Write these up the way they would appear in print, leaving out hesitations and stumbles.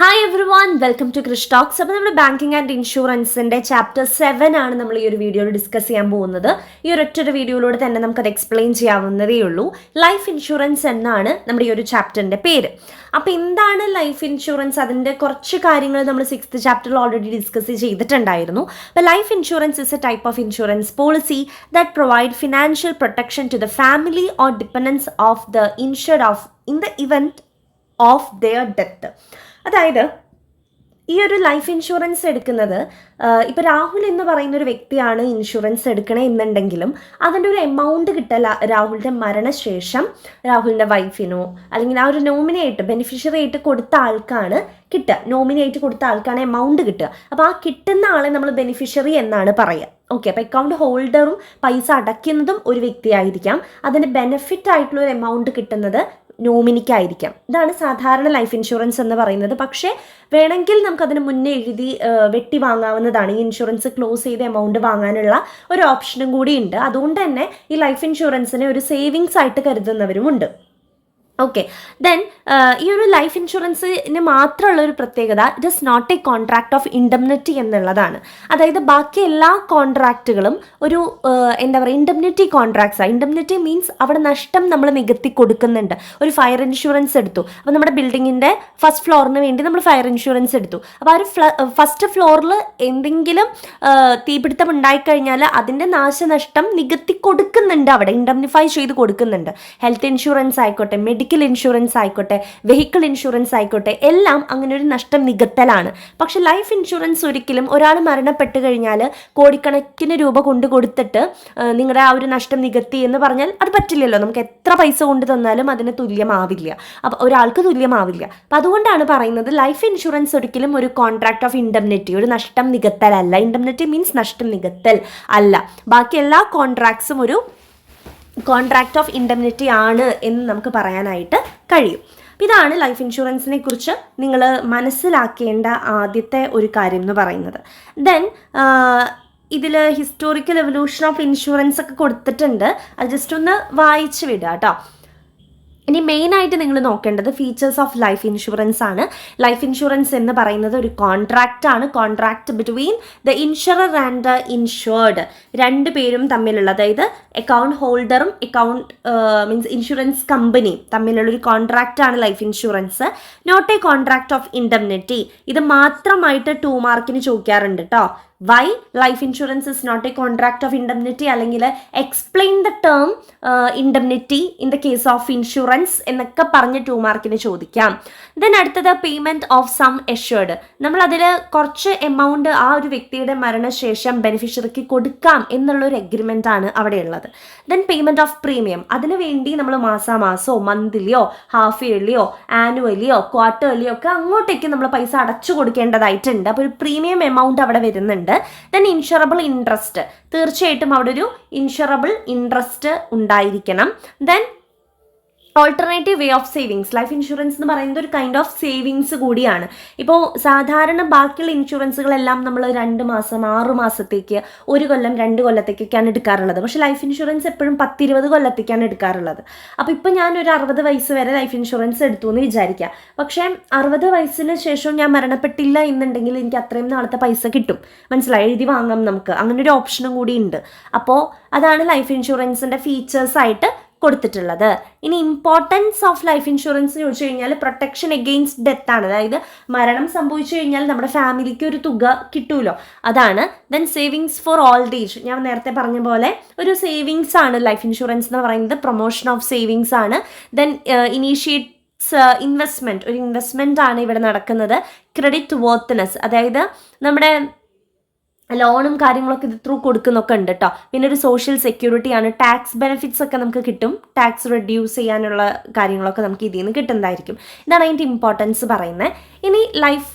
Hi everyone, welcome to Krish talks. അപ്പോൾ നമ്മൾ banking and ഇൻഷുറൻസിൻ്റെ ചാപ്റ്റർ 7 ആണ് നമ്മൾ ഈ ഒരു വീഡിയോയിൽ ഡിസ്കസ് ചെയ്യാൻ പോകുന്നത്. ഈ ഒരൊറ്റൊരു വീഡിയോയിലൂടെ തന്നെ നമുക്കത് എക്സ്പ്ലെയിൻ ചെയ്യാവുന്നതേ ഉള്ളൂ. ലൈഫ് ഇൻഷുറൻസ് എന്നാണ് നമ്മുടെ ഈ ഒരു ചാപ്റ്ററിൻ്റെ പേര്. അപ്പോൾ എന്താണ് ലൈഫ് ഇൻഷുറൻസ്? അതിൻ്റെ കുറച്ച് കാര്യങ്ങൾ നമ്മൾ 6th ചാപ്റ്ററിൽ ഓൾറെഡി ഡിസ്കസ് ചെയ്തിട്ടുണ്ടായിരുന്നു. അപ്പോൾ life insurance is a type of insurance policy that provide financial protection to the family or dependence of the insured of in the event of their death. അതായത് ഈ ഒരു ലൈഫ് ഇൻഷുറൻസ് എടുക്കുന്നത് ഇപ്പോൾ രാഹുൽ എന്ന് പറയുന്ന ഒരു വ്യക്തിയാണ് ഇൻഷുറൻസ് എടുക്കണേ എന്നുണ്ടെങ്കിലും അതിൻ്റെ ഒരു എമൗണ്ട് കിട്ടല രാഹുലിൻ്റെ മരണശേഷം രാഹുലിൻ്റെ വൈഫിനോ അല്ലെങ്കിൽ ആ ഒരു നോമിനിയായിട്ട് ബെനിഫിഷ്യറി ആയിട്ട് കൊടുത്ത ആൾക്കാണ് കിട്ടുക. നോമിനിയായിട്ട് കൊടുത്ത ആൾക്കാണ് എമൗണ്ട് കിട്ടുക. അപ്പോൾ ആ കിട്ടുന്ന ആളെ നമ്മൾ ബെനിഫിഷ്യറി എന്നാണ് പറയുക. ഓക്കെ, അപ്പോൾ അക്കൗണ്ട് ഹോൾഡറും പൈസ അടയ്ക്കുന്നതും ഒരു വ്യക്തിയായിരിക്കാം. അതിന് ബെനിഫിറ്റ് ആയിട്ടുള്ള ഒരു എമൗണ്ട് കിട്ടുന്നത് നോമിനിക്കായിരിക്കാം. ഇതാണ് സാധാരണ ലൈഫ് ഇൻഷുറൻസ് എന്ന് പറയുന്നത്. പക്ഷേ വേണമെങ്കിൽ നമുക്കതിന് മുന്നേ എഴുതി വെട്ടി വാങ്ങാവുന്നതാണ്. ഈ ഇൻഷുറൻസ് ക്ലോസ് ചെയ്ത് എമൗണ്ട് വാങ്ങാനുള്ള ഒരു ഓപ്ഷനും കൂടി ഉണ്ട്. അതുകൊണ്ട് തന്നെ ഈ ലൈഫ് ഇൻഷുറൻസിനെ ഒരു സേവിങ്സ് ആയിട്ട് കരുതുന്നവരുമുണ്ട്. ഓക്കെ, ദെൻ ഈ ഒരു ലൈഫ് ഇൻഷുറൻസിന് മാത്രമുള്ള ഒരു പ്രത്യേകത, it is not a contract of indemnity എന്നുള്ളതാണ്. അതായത് ബാക്കി എല്ലാ കോൺട്രാക്റ്റുകളും ഒരു എന്താ പറയുക, ഇൻഡംനിറ്റി കോൺട്രാക്ട്സാണ്. ഇൻഡംനിറ്റി മീൻസ് അവിടെ നഷ്ടം നമ്മൾ നികത്തി കൊടുക്കുന്നുണ്ട്. ഒരു ഫയർ ഇൻഷുറൻസ് എടുത്തു, അപ്പോൾ നമ്മുടെ ബിൽഡിങ്ങിൻ്റെ ഫസ്റ്റ് ഫ്ലോറിന് വേണ്ടി നമ്മൾ ഫയർ ഇൻഷുറൻസ് എടുത്തു. അപ്പോൾ ആ ഒരു ഫസ്റ്റ് ഫ്ലോറിൽ എന്തെങ്കിലും തീപിടുത്തം ഉണ്ടായിക്കഴിഞ്ഞാൽ അതിൻ്റെ നാശനഷ്ടം നികത്തി കൊടുക്കുന്നുണ്ട്, അവിടെ ഇൻഡംനിഫൈ ചെയ്ത് കൊടുക്കുന്നുണ്ട്. ഹെൽത്ത് ഇൻഷുറൻസ് ആയിക്കോട്ടെ, മെഡിക്കൽ ഇൻഷുറൻസ് ആയിക്കോട്ടെ, വെഹിക്കിൾ ഇൻഷുറൻസ് ആയിക്കോട്ടെ, എല്ലാം അങ്ങനെ ഒരു നഷ്ടം നികത്തലാണ്. പക്ഷെ ലൈഫ് ഇൻഷുറൻസ് ഒരിക്കലും ഒരാൾ മരണപ്പെട്ട് കഴിഞ്ഞാൽ കോടിക്കണക്കിന് രൂപ കൊണ്ട് കൊടുത്തിട്ട് നിങ്ങളുടെ ആ ഒരു നഷ്ടം നികത്തി എന്ന് പറഞ്ഞാൽ അത് പറ്റില്ലല്ലോ. നമുക്ക് എത്ര പൈസ കൊണ്ട് തന്നാലും അതിന് തുല്യമാവില്ല, അപ്പോൾ ഒരാൾക്ക് തുല്യമാവില്ല. അപ്പം അതുകൊണ്ടാണ് പറയുന്നത് ലൈഫ് ഇൻഷുറൻസ് ഒരിക്കലും ഒരു കോൺട്രാക്ട് ഓഫ് ഇൻഡംനിറ്റി, ഒരു നഷ്ടം നികത്തലല്ല. ഇൻഡംനിറ്റി മീൻസ് നഷ്ടം നികത്തൽ അല്ല. ബാക്കി എല്ലാ കോൺട്രാക്ട്സും ഒരു കോൺട്രാക്ട് ഓഫ് ഇൻഡംനിറ്റി ആണ് എന്ന് നമുക്ക് പറയാനായിട്ട് കഴിയും. ഇതാണ് ലൈഫ് ഇൻഷുറൻസിനെ കുറിച്ച് നിങ്ങൾ മനസ്സിലാക്കേണ്ട ആദ്യത്തെ ഒരു കാര്യം എന്ന് പറയുന്നത്. ദെൻ ഇതിൽ ഹിസ്റ്റോറിക്കൽ എവല്യൂഷൻ ഓഫ് ഇൻഷുറൻസ് ഒക്കെ കൊടുത്തിട്ടുണ്ട്. അത് ജസ്റ്റ് ഒന്ന് വായിച്ച് വിടുക കേട്ടോ. ഇനി മെയിനായിട്ട് നിങ്ങൾ നോക്കേണ്ടത് ഫീച്ചേഴ്സ് ഓഫ് ലൈഫ് ഇൻഷുറൻസ് ആണ്. ലൈഫ് ഇൻഷുറൻസ് എന്ന് പറയുന്നത് ഒരു കോൺട്രാക്റ്റ് ആണ്. Contract between the insurer and the insured, രണ്ട് പേരും തമ്മിലുള്ള, അതായത് അക്കൗണ്ട് ഹോൾഡറും മീൻസ് ഇൻഷുറൻസ് കമ്പനിയും തമ്മിലുള്ള ഒരു കോൺട്രാക്റ്റ് ആണ് life insurance. Not a contract of indemnity. ഇത് മാത്രമായിട്ട് 2 മാർക്കിന് ചോദിക്കാറുണ്ട് കേട്ടോ. Why life insurance is not a contract of indemnity, അല്ലെങ്കിൽ explain the term indemnity in the case of insurance എന്നൊക്കെ പറഞ്ഞ് 2 മാർക്കിന് ചോദിക്കാം. ദെൻ അടുത്തത് പേയ്മെൻറ്റ് ഓഫ് സം എഷ്യൂർഡ്. നമ്മളതിൽ കുറച്ച് എമൗണ്ട് ആ ഒരു വ്യക്തിയുടെ മരണശേഷം ബെനിഫിഷ്യറിക്ക് കൊടുക്കാം എന്നുള്ളൊരു എഗ്രിമെൻ്റ് ആണ് അവിടെയുള്ളത്. Then payment of premium. അതിനു വേണ്ടി നമ്മൾ മാസാമാസമോ മന്ത്ലിയോ ഹാഫ് ഇയർലിയോ ആനുവലിയോ ക്വാർട്ടർലിയോ ഒക്കെ അങ്ങോട്ടേക്ക് നമ്മൾ പൈസ അടച്ചു കൊടുക്കേണ്ടതായിട്ടുണ്ട്. അപ്പോൾ ഒരു പ്രീമിയം എമൗണ്ട് അവിടെ വരുന്നുണ്ട്. ദെൻ ഇൻഷുറബിൾ ഇൻട്രസ്റ്റ്, തീർച്ചയായിട്ടും അവിടെ ഒരു ഇൻഷുറബിൾ ഇൻട്രസ്റ്റ് ഉണ്ടായിരിക്കണം. Then alternative way of savings. Life insurance എന്ന് പറയുന്നത് ഒരു കൈൻഡ് ഓഫ് സേവിങ്സ് കൂടിയാണ്. ഇപ്പോൾ സാധാരണ ബാക്കിയുള്ള ഇൻഷുറൻസുകളെല്ലാം നമ്മൾ 2 മാസം 6 മാസത്തേക്ക്, 1 കൊല്ലം 2 കൊല്ലത്തേക്കൊക്കെയാണ് എടുക്കാറുള്ളത്. പക്ഷേ ലൈഫ് ഇൻഷുറൻസ് എപ്പോഴും 10-20 കൊല്ലത്തേക്കാണ് എടുക്കാറുള്ളത്. അപ്പോൾ ഇപ്പോൾ ഞാനൊരു 60 വയസ്സ് വരെ ലൈഫ് ഇൻഷുറൻസ് എടുത്തു എന്ന് വിചാരിക്കുക. പക്ഷേ 60 വയസ്സിന് ശേഷം ഞാൻ മരണപ്പെട്ടില്ല എന്നുണ്ടെങ്കിൽ എനിക്ക് അത്രയും നാളത്തെ പൈസ കിട്ടും. മനസ്സിലായി, എഴുതി വാങ്ങാം നമുക്ക്. അങ്ങനെ ഒരു ഓപ്ഷനും കൂടി ഉണ്ട്. അപ്പോൾ അതാണ് ലൈഫ് ഇൻഷുറൻസിൻ്റെ ഫീച്ചേഴ്സായിട്ട് കൊടുത്തിട്ടുള്ളത്. ഇനി ഇമ്പോർട്ടൻസ് ഓഫ് ലൈഫ് ഇൻഷുറൻസ് എന്ന് ചോദിച്ചു കഴിഞ്ഞാൽ പ്രൊട്ടക്ഷൻ എഗെയിൻസ്റ്റ് ഡെത്ത് ആണ്. അതായത് മരണം സംഭവിച്ചു കഴിഞ്ഞാൽ നമ്മുടെ ഫാമിലിക്ക് ഒരു തുക കിട്ടുമല്ലോ, അതാണ്. Then savings for old age. ഞാൻ നേരത്തെ പറഞ്ഞ പോലെ ഒരു സേവിങ്സ് ആണ് ലൈഫ് ഇൻഷുറൻസ് എന്ന് പറയുന്നത്. പ്രൊമോഷൻ ഓഫ് സേവിങ്സ് ആണ്. ദെൻ ഇനീഷ്യേറ്റ്സ് ഇൻവെസ്റ്റ്മെൻറ്റ്, ഒരു ഇൻവെസ്റ്റ്മെൻ്റ് ആണ് ഇവിടെ നടക്കുന്നത്. ക്രെഡിറ്റ് വർത്ത്നെസ്, അതായത് നമ്മുടെ ലോണും കാര്യങ്ങളൊക്കെ ഇത് ത്രൂ കൊടുക്കുന്നൊക്കെ ഉണ്ട് കേട്ടോ. പിന്നെ ഒരു സോഷ്യൽ സെക്യൂരിറ്റി ആണ്. ടാക്സ് ബെനിഫിറ്റ്സ് ഒക്കെ നമുക്ക് കിട്ടും. ടാക്സ് റെഡ്യൂസ് ചെയ്യാനുള്ള കാര്യങ്ങളൊക്കെ നമുക്ക് ഇതിൽ നിന്ന് കിട്ടുന്നതായിരിക്കും. ഇതാണ് അതിൻ്റെ ഇമ്പോർട്ടൻസ് പറയുന്നത്. ഇനി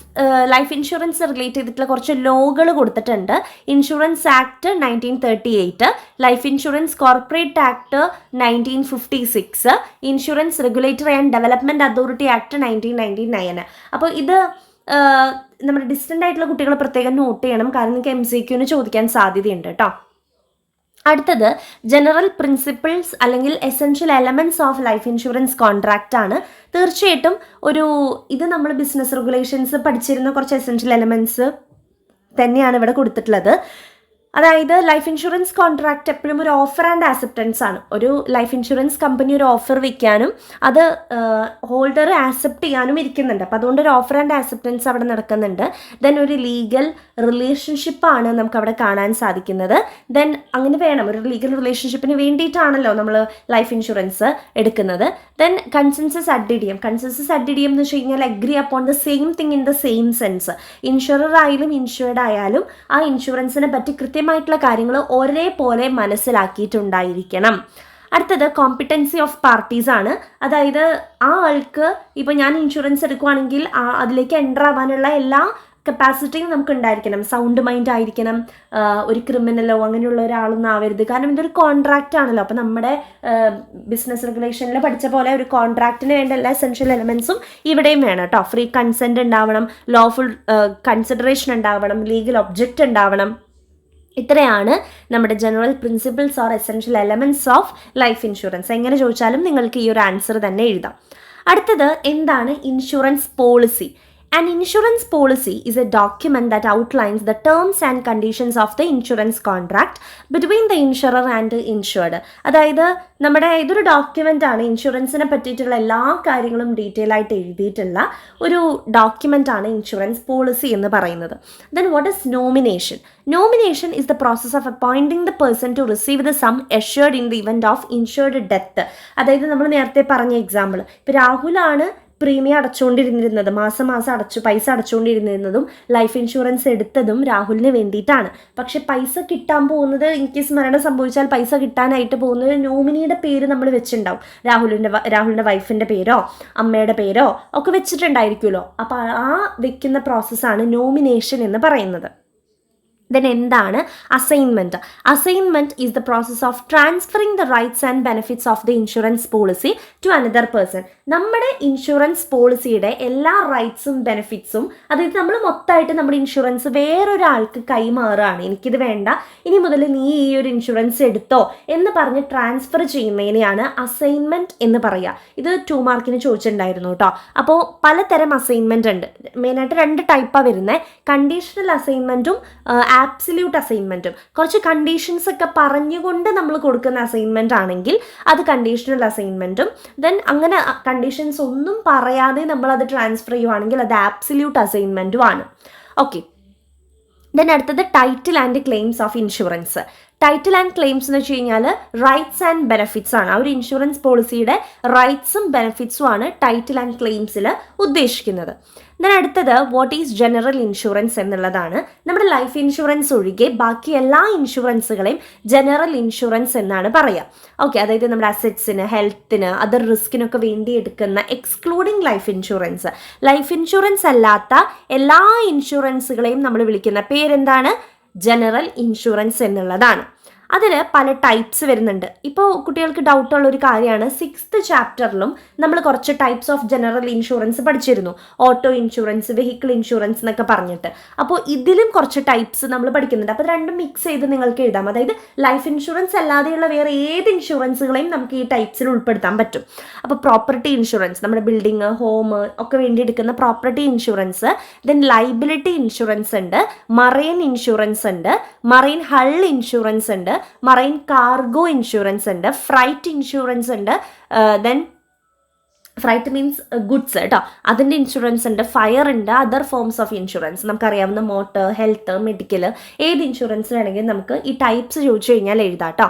ലൈഫ് ഇൻഷുറൻസ് റിലേറ്റ് ചെയ്തിട്ടുള്ള കുറച്ച് ലോകൾ കൊടുത്തിട്ടുണ്ട്. Insurance act 1938, life insurance corporate act 1956, insurance regulatory and development authority act 1999. അപ്പോൾ ഇത് നമ്മുടെ ഡിസ്റ്റൻ്റ് ആയിട്ടുള്ള കുട്ടികൾ പ്രത്യേകം നോട്ട് ചെയ്യണം, കാരണം നിങ്ങൾക്ക് MCQ ചോദിക്കാൻ സാധ്യതയുണ്ട് കേട്ടോ. അടുത്തത് ജനറൽ പ്രിൻസിപ്പിൾസ് അല്ലെങ്കിൽ essential elements of life insurance contract ആണ്. തീർച്ചയായിട്ടും ഇത് നമ്മൾ ബിസിനസ് റെഗുലേഷൻസ് പഠിച്ചിരുന്ന കുറച്ച് എസെൻഷ്യൽ എലമെന്റ്സ് തന്നെയാണ് ഇവിടെ കൊടുത്തിട്ടുള്ളത്. അതായത് ലൈഫ് ഇൻഷുറൻസ് കോൺട്രാക്റ്റ് എപ്പോഴും ഒരു ഓഫർ ആൻഡ് ആക്സെപ്റ്റൻസ് ആണ്. ഒരു ലൈഫ് ഇൻഷുറൻസ് കമ്പനി ഒരു ഓഫർ വയ്ക്കാനും അത് ഹോൾഡർ ആക്സെപ്റ്റ് ചെയ്യാനും ഇരിക്കുന്നുണ്ട്. അപ്പോൾ അതുകൊണ്ട് ഒരു ഓഫർ ആൻഡ് ആക്സെപ്റ്റൻസ് അവിടെ നടക്കുന്നുണ്ട്. ദെൻ ഒരു ലീഗൽ റിലേഷൻഷിപ്പാണ് നമുക്ക് അവിടെ കാണാൻ സാധിക്കുന്നത്. ദെൻ അങ്ങനെ വേണം, ഒരു ലീഗൽ റിലേഷൻഷിപ്പിന് വേണ്ടിയിട്ടാണല്ലോ നമ്മൾ ലൈഫ് ഇൻഷുറൻസ് എടുക്കുന്നത്. ദെൻ കൺസെൻസസ് അഡിഡിയം എന്ന് വെച്ച് കഴിഞ്ഞാൽ agree upon the same thing in the same sense. Insurer ആയാലും ഇൻഷുർഡ് ആയാലും ആ ഇൻഷുറൻസിനെ പറ്റി കൃത്യമായിട്ടുള്ള കാര്യങ്ങൾ ഒരേപോലെ മനസ്സിലാക്കിയിട്ടുണ്ടായിരിക്കണം. അടുത്തത് കോമ്പിറ്റൻസി ഓഫ് പാർട്ടീസ് ആണ്. അതായത് ആ ആൾക്ക് ഇപ്പോൾ ഞാൻ ഇൻഷുറൻസ് എടുക്കുവാണെങ്കിൽ അതിലേക്ക് എൻ്റർ ആവാനുള്ള എല്ലാ കപ്പാസിറ്റിയും നമുക്ക് ഉണ്ടായിരിക്കണം. സൗണ്ട് മൈൻഡ് ആയിരിക്കണം. ഒരു ക്രിമിനലോ അങ്ങനെയുള്ള ഒരാളൊന്നും ആവരുത്. കാരണം ഇതൊരു കോൺട്രാക്റ്റ് ആണല്ലോ. അപ്പോൾ നമ്മുടെ ബിസിനസ് റെഗുലേഷനിൽ പഠിച്ച പോലെ ഒരു കോൺട്രാക്റ്റിന് വേണ്ട എല്ലാ എസെൻഷ്യൽ എലമെന്റ്സും ഇവിടെയും വേണം കേട്ടോ. ഫ്രീ കൺസെന്റ് ഉണ്ടാവണം, ലോഫുൾ കൺസിഡറേഷൻ ഉണ്ടാവണം, ലീഗൽ ഒബ്ജക്റ്റ് ഉണ്ടാവണം. ഇത്രയാണ് നമ്മുടെ general principles or essential elements of life insurance. എങ്ങനെ ചോദിച്ചാലും നിങ്ങൾക്ക് ഈ ഒരു ആൻസർ തന്നെ എഴുതാം. അടുത്തത് എന്താണ് insurance policy? An insurance policy is a document that outlines the terms and conditions of the insurance contract between the insurer and the insured. അതായത് ഇതൊരു ഡോക്യുമെൻ്റ് ആണ്. ഇൻഷുറൻസിനെ പറ്റിയിട്ടുള്ള എല്ലാ കാര്യങ്ങളും ഡീറ്റെയിൽ ആയിട്ട് എഴുതിയിട്ടുള്ള ഒരു ഡോക്യുമെൻ്റ് ആണ് ഇൻഷുറൻസ് പോളിസി എന്ന് പറയുന്നത്. Then what is nomination? Nomination is the process of appointing the person to receive the sum assured in the event of insured death. അതായത് നമ്മൾ നേരത്തെ പറഞ്ഞ എക്സാമ്പിൾ, ഇപ്പോൾ രാഹുലാണ് പ്രീമിയം അടച്ചുകൊണ്ടിരുന്നിരുന്നത്, മാസം പൈസ അടച്ചുകൊണ്ടിരുന്നിരുന്നതും ലൈഫ് ഇൻഷുറൻസ് എടുത്തതും രാഹുലിന് വേണ്ടിയിട്ടാണ്. പക്ഷെ പൈസ കിട്ടാൻ പോകുന്നത്, ഇൻ കേസ് മരണം സംഭവിച്ചാൽ പൈസ കിട്ടാനായിട്ട് പോകുന്നത് നോമിനിയുടെ പേര് നമ്മൾ വെച്ചിട്ടുണ്ടാവും. രാഹുലിൻ്റെ വൈഫിൻ്റെ പേരോ അമ്മയുടെ പേരോ ഒക്കെ വെച്ചിട്ടുണ്ടായിരിക്കുമല്ലോ. അപ്പോൾ ആ വെക്കുന്ന പ്രോസസ്സാണ് നോമിനേഷൻ എന്ന് പറയുന്നത്. Then എന്താണ് assignment? Assignment is the process of transferring the rights and benefits of the insurance policy to another person. നമ്മുടെ ഇൻഷുറൻസ് പോളിസിയുടെ എല്ലാ റൈറ്റ്സും ബെനിഫിറ്റ്സും, അതായത് നമ്മൾ മൊത്തമായിട്ട് നമ്മുടെ ഇൻഷുറൻസ് വേറൊരാൾക്ക് കൈമാറുകയാണ്. എനിക്കിത് വേണ്ട, ഇനി മുതൽ നീ ഈ ഒരു ഇൻഷുറൻസ് എടുത്തോ എന്ന് പറഞ്ഞ് ട്രാൻസ്ഫർ ചെയ്യുന്നതിനെയാണ് അസൈൻമെൻറ്റ് എന്ന് പറയുക. ഇത് 2 മാർക്കിന് ചോദിച്ചിട്ടുണ്ടായിരുന്നു കേട്ടോ. അപ്പോൾ പലതരം അസൈൻമെൻറ്റ് ഉണ്ട്. മെയിനായിട്ട് 2 ടൈപ്പാണ് വരുന്നത്. കണ്ടീഷണൽ അസൈൻമെൻറ്റും ആബ്സല്യൂട്ട് അസൈൻമെൻറ്റും. കുറച്ച് കണ്ടീഷൻസ് ഒക്കെ പറഞ്ഞുകൊണ്ട് നമ്മൾ കൊടുക്കുന്ന അസൈൻമെൻറ്റ് ആണെങ്കിൽ അത് കണ്ടീഷണൽ അസൈൻമെൻറ്റും. ദെൻ അങ്ങനെ കണ്ടീഷൻസ് ഒന്നും പറയാതെ നമ്മൾ അത് ട്രാൻസ്ഫർ ചെയ്യുവാണെങ്കിൽ അത് ആബ്സല്യൂട്ട് അസൈൻമെൻറ്റും ആണ്. ഓക്കെ. ദെൻ അടുത്തത് title and claims of insurance. Title and claims എന്ന് വെച്ച് കഴിഞ്ഞാൽ റൈറ്റ്സ് ആൻഡ് ബെനിഫിറ്റ്സ് ആണ്. ആ ഒരു ഇൻഷുറൻസ് പോളിസിയുടെ റൈറ്റ്സും ബെനിഫിറ്റ്സും ആണ് ടൈറ്റിൽ ആൻഡ് ക്ലെയിംസിൽ ഉദ്ദേശിക്കുന്നത്. ദെൻ അടുത്തത് വാട്ട് ഈസ് ജനറൽ ഇൻഷുറൻസ് എന്നുള്ളതാണ്. നമ്മുടെ ലൈഫ് ഇൻഷുറൻസ് ഒഴികെ ബാക്കി എല്ലാ ഇൻഷുറൻസുകളെയും ജനറൽ ഇൻഷുറൻസ് എന്നാണ് പറയുക. ഓക്കെ. അതായത് നമ്മുടെ അസറ്റ്സിന്, ഹെൽത്തിന്, അതർ റിസ്കിനൊക്കെ വേണ്ടി എടുക്കുന്ന excluding life insurance. Life insurance അല്ലാത്ത എല്ലാ ഇൻഷുറൻസുകളെയും നമ്മൾ വിളിക്കുന്ന പേരെന്താണ്? ജനറൽ ഇൻഷുറൻസ് എന്നുള്ളതാണ്. അതിൽ പല ടൈപ്സ് വരുന്നുണ്ട്. ഇപ്പോൾ കുട്ടികൾക്ക് ഡൗട്ടുള്ള ഒരു കാര്യമാണ്, 6th ചാപ്റ്ററിലും നമ്മൾ കുറച്ച് ടൈപ്സ് ഓഫ് ജനറൽ ഇൻഷുറൻസ് പഠിച്ചിരുന്നു. ഓട്ടോ ഇൻഷുറൻസ്, വെഹിക്കിൾ ഇൻഷുറൻസ് എന്നൊക്കെ പറഞ്ഞിട്ട്. അപ്പോൾ ഇതിലും കുറച്ച് ടൈപ്സ് നമ്മൾ പഠിക്കുന്നുണ്ട്. അപ്പോൾ രണ്ടും മിക്സ് ചെയ്ത് നിങ്ങൾക്ക് എഴുതാം. അതായത് ലൈഫ് ഇൻഷുറൻസ് അല്ലാതെയുള്ള വേറെ ഏത് ഇൻഷുറൻസുകളെയും നമുക്ക് ഈ ടൈപ്സിൽ ഉൾപ്പെടുത്താൻ പറ്റും. അപ്പോൾ പ്രോപ്പർട്ടി ഇൻഷുറൻസ്, നമ്മുടെ ബിൽഡിങ്, ഹോം ഒക്കെ വേണ്ടി എടുക്കുന്ന property insurance. Then liability insurance ഉണ്ട്, മറൈൻ ഇൻഷുറൻസ് ഉണ്ട്, മറൈൻ ഹൾ ഇൻഷുറൻസ് ഉണ്ട്, മറൈൻ കാർഗോ ഇൻഷുറൻസ് ഉണ്ട്, ഫ്രൈറ്റ് ഇൻഷുറൻസ് ഉണ്ട്. ദെൻ ഫ്രൈറ്റ് മീൻസ് ഗുഡ്സ് കേട്ടോ, അതിൻ്റെ ഇൻഷുറൻസ് ഉണ്ട്, ഫയർ ഉണ്ട്, അതർ ഫോംസ് ഓഫ് ഇൻഷുറൻസ്. നമുക്കറിയാവുന്ന മോട്ടർ, ഹെൽത്ത്, മെഡിക്കൽ, ഏത് ഇൻഷുറൻസ് വേണമെങ്കിലും നമുക്ക് ഈ ടൈപ്സ് ചോദിച്ചു കഴിഞ്ഞാൽ എഴുതാം കേട്ടോ.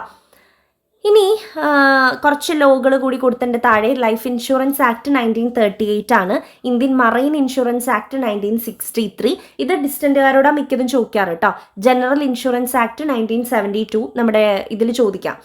ഇനി കുറച്ച് ലോകൾ കൂടി കൊടുത്തതിൻ്റെ താഴെ ലൈഫ് ഇൻഷുറൻസ് ആക്ട് 1938 ആണ്, ഇന്ത്യൻ മറൈൻ ഇൻഷുറൻസ് ആക്ട് 1963. ഇത് ഡിസ്റ്റൻറ്റുകാരോടാ മിക്കതും ചോദിക്കാറ് കേട്ടോ. ജനറൽ ഇൻഷുറൻസ് ആക്ട് 1972 നമ്മുടെ ഇതിൽ ചോദിക്കാം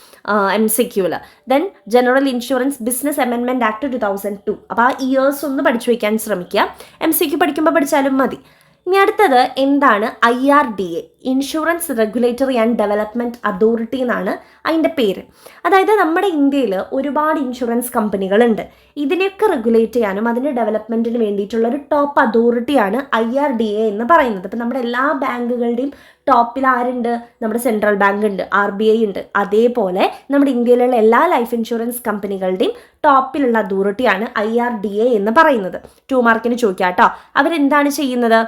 MCQൽ. Then general insurance business amendment act 2002. അപ്പോൾ ആ ഇയേഴ്സ് ഒന്ന് പഠിച്ചു വയ്ക്കാൻ ശ്രമിക്കുക. MCQ പഠിക്കുമ്പോൾ പഠിച്ചാലും മതി. ഇനി അടുത്തത് എന്താണ് IRDA? Insurance regulatory and development authority എന്നാണ് അതിൻ്റെ പേര്. അതായത് നമ്മുടെ ഇന്ത്യയിൽ ഒരുപാട് ഇൻഷുറൻസ് കമ്പനികളുണ്ട്. ഇതിനെയൊക്കെ റെഗുലേറ്റ് ചെയ്യാനും അതിൻ്റെ ഡെവലപ്മെൻറ്റിന് വേണ്ടിയിട്ടുള്ള ഒരു ടോപ്പ് അതോറിറ്റിയാണ് IRDA എന്ന് പറയുന്നത്. ഇപ്പം നമ്മുടെ എല്ലാ ബാങ്കുകളുടെയും ടോപ്പിൽ ആരുണ്ട്? നമ്മുടെ സെൻട്രൽ ബാങ്ക് ഉണ്ട്, RBI ഉണ്ട്. അതേപോലെ നമ്മുടെ ഇന്ത്യയിലുള്ള എല്ലാ ലൈഫ് ഇൻഷുറൻസ് കമ്പനികളുടെയും ടോപ്പിലുള്ള അതോറിറ്റിയാണ് IRDA എന്ന് പറയുന്നത്. 2 മാർക്കിന് ചോദിക്കാം കേട്ടോ. അവരെന്താണ് ചെയ്യുന്നത്?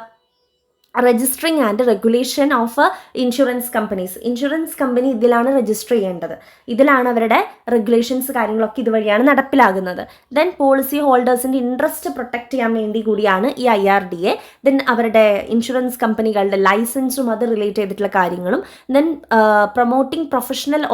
Registering and regulation of insurance companies. Insurance company ഇതിലാണ് രജിസ്റ്റർ ചെയ്യേണ്ടത്. ഇതിലാണ് അവരുടെ റെഗുലേഷൻസ് കാര്യങ്ങളൊക്കെ ഇതുവഴിയാണ് നടപ്പിലാകുന്നത്. ദെൻ പോളിസി ഹോൾഡേഴ്സിൻ്റെ ഇൻട്രസ്റ്റ് പ്രൊട്ടക്ട് ചെയ്യാൻ വേണ്ടി കൂടിയാണ് ഈ IRDA. ദെൻ അവരുടെ ഇൻഷുറൻസ് കമ്പനികളുടെ ലൈസൻസും അത് റിലേറ്റ് ചെയ്തിട്ടുള്ള കാര്യങ്ങളും. Then promoting professional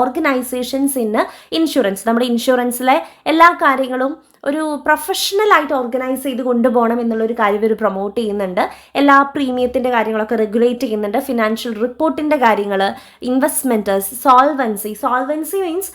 organisations in insurance. നമ്മുടെ ഇൻഷുറൻസിലെ എല്ലാ കാര്യങ്ങളും ഒരു പ്രൊഫഷണലായിട്ട് ഓർഗനൈസ് ചെയ്ത് കൊണ്ടുപോകണം എന്നുള്ളൊരു കാര്യം ഇവർ പ്രൊമോട്ട് ചെയ്യുന്നുണ്ട്. എല്ലാ പ്രീമിയത്തിൻ്റെ കാര്യങ്ങളൊക്കെ റെഗുലേറ്റ് ചെയ്യുന്നുണ്ട്. ഫിനാൻഷ്യൽ റിപ്പോർട്ടിൻ്റെ കാര്യങ്ങൾ, ഇൻവെസ്റ്റ്മെൻറ്റേഴ്സ്, സോൾവൻസി മീൻസ്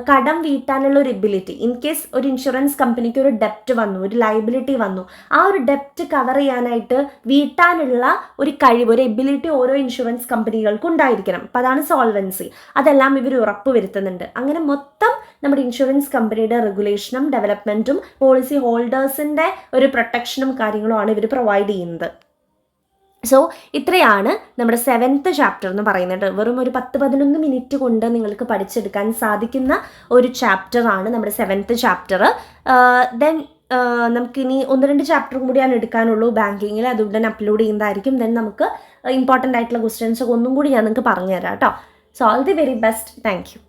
കടം വീട്ടാനുള്ള ഒരു എബിലിറ്റി. ഇൻ കേസ് ഒരു ഇൻഷുറൻസ് കമ്പനിക്ക് ഒരു ഡെപ്റ്റ് വന്നു, ഒരു ലയബിലിറ്റി വന്നു, ആ ഒരു ഡെപ്റ്റ് കവർ ചെയ്യാനായിട്ട് വീട്ടാനുള്ള ഒരു കഴിവ്, ഒരു എബിലിറ്റി ഓരോ ഇൻഷുറൻസ് കമ്പനികൾക്കും ഉണ്ടായിരിക്കണം. അപ്പോൾ അതാണ് സോൾവൻസി. അതെല്ലാം ഇവർ ഉറപ്പ് വരുത്തുന്നുണ്ട്. അങ്ങനെ മൊത്തം നമ്മുടെ ഇൻഷുറൻസ് കമ്പനിയുടെ റെഗുലേഷനും ഡെവലപ്മെൻറ്റും പോളിസി ഹോൾഡേഴ്സിൻ്റെ ഒരു പ്രൊട്ടക്ഷനും കാര്യങ്ങളുമാണ് ഇവർ പ്രൊവൈഡ് ചെയ്യുന്നത്. സോ ഇത്രയാണ് നമ്മുടെ 7th ചാപ്റ്റർ എന്ന് പറയുന്നത്. വെറും ഒരു 10-11 മിനിറ്റ് കൊണ്ട് നിങ്ങൾക്ക് പഠിച്ചെടുക്കാൻ സാധിക്കുന്ന ഒരു ചാപ്റ്ററാണ് നമ്മുടെ 7th ചാപ്റ്റർ. ദെൻ നമുക്കിനി 1-2 ചാപ്റ്ററും കൂടിയാണ് എടുക്കാനുള്ളൂ ബാങ്കിങ്ങിൽ. അതുകൊണ്ട് തന്നെ അപ്ലോഡ് ചെയ്യുന്നതായിരിക്കും. ദെൻ നമുക്ക് ഇമ്പോർട്ടൻ്റ് ആയിട്ടുള്ള ക്വസ്റ്റ്യൻസ് ഒക്കെ ഒന്നും കൂടി ഞാൻ നിങ്ങൾക്ക് പറഞ്ഞുതരാം കേട്ടോ. So all the very best. Thank you.